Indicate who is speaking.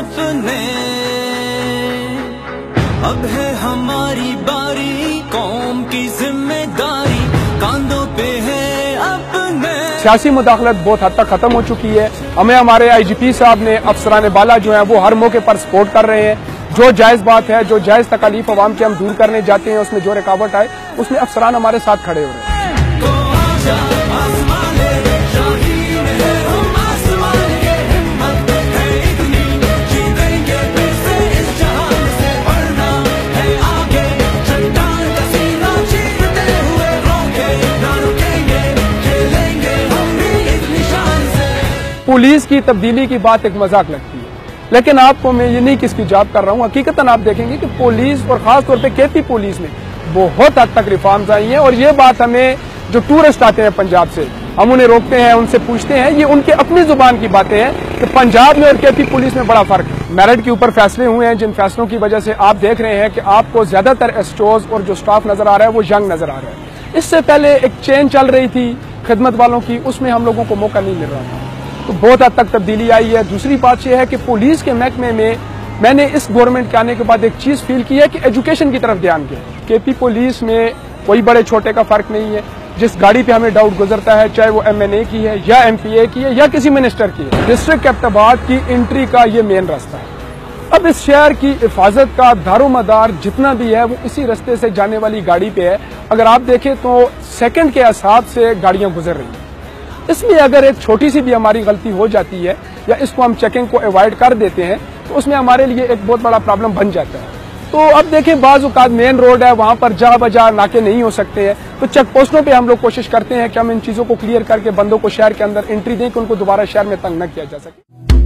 Speaker 1: सपने, अब है हमारी बारी, कौम की जिम्मेदारी कांधों पे है अपने।
Speaker 2: सियासी मुदाखलत बहुत हद तक खत्म हो चुकी है। हमें हमारे IGP साहब ने, अफसरान बाला जो हैं वो हर मौके पर सपोर्ट कर रहे हैं। जो जायज़ बात है, जो जायज़ तकालीफ अवाम की हम दूर करने जाते हैं, उसमें जो रुकावट आए उसमें अफसरान हमारे साथ खड़े हो रहे हैं। पुलिस की तब्दीली की बात एक मजाक लगती है, लेकिन आपको मैं ये नहीं किसकी जाब कर रहा हूँ। हकीकतन आप देखेंगे कि पुलिस और खास तौर पे KP पुलिस में बहुत हद तक रिफॉर्म्स आई हैं। और ये बात हमें जो टूरिस्ट आते हैं पंजाब से, हम उन्हें रोकते हैं, उनसे पूछते हैं, ये उनके अपनी जुबान की बातें हैं कि पंजाब में और KP पुलिस में बड़ा फर्क है। मेरिट के ऊपर फैसले हुए हैं, जिन फैसलों की वजह से आप देख रहे हैं कि आपको ज्यादातर एसटोज और जो स्टाफ नजर आ रहा है वो यंग नजर आ रहा है। इससे पहले एक चेन चल रही थी खिदमत वालों की, उसमें हम लोगों को मौका नहीं मिल रहा था। तो बहुत हद तक तब्दीली आई है। दूसरी बात यह है कि पुलिस के महकमे में मैंने इस गवर्नमेंट के आने के बाद एक चीज फील की है कि एजुकेशन की तरफ ध्यान दिया। KP पुलिस में कोई बड़े छोटे का फर्क नहीं है। जिस गाड़ी पे हमें डाउट गुजरता है, चाहे वो MNA की है या MPA की है या किसी मिनिस्टर की है, डिस्ट्रिक्ट एबटाबाद की एंट्री का ये मेन रास्ता है। अब इस शहर की हिफाजत का दारोमदार जितना भी है वो इसी रास्ते से जाने वाली गाड़ी पे है। अगर आप देखें तो सेकंड के हिसाब से गाड़ियां गुजर रही हैं। इसलिए अगर एक छोटी सी भी हमारी गलती हो जाती है या इसको हम चेकिंग को अवॉइड कर देते हैं तो उसमें हमारे लिए एक बहुत बड़ा प्रॉब्लम बन जाता है। तो अब देखें, बाज़ औक़ात मेन रोड है, वहां पर जा बजा नाके नहीं हो सकते हैं, तो चेक पोस्टों पे हम लोग कोशिश करते हैं कि हम इन चीज़ों को क्लियर करके बंदों को शहर के अंदर एंट्री दें कि उनको दोबारा शहर में तंग न किया जा सके।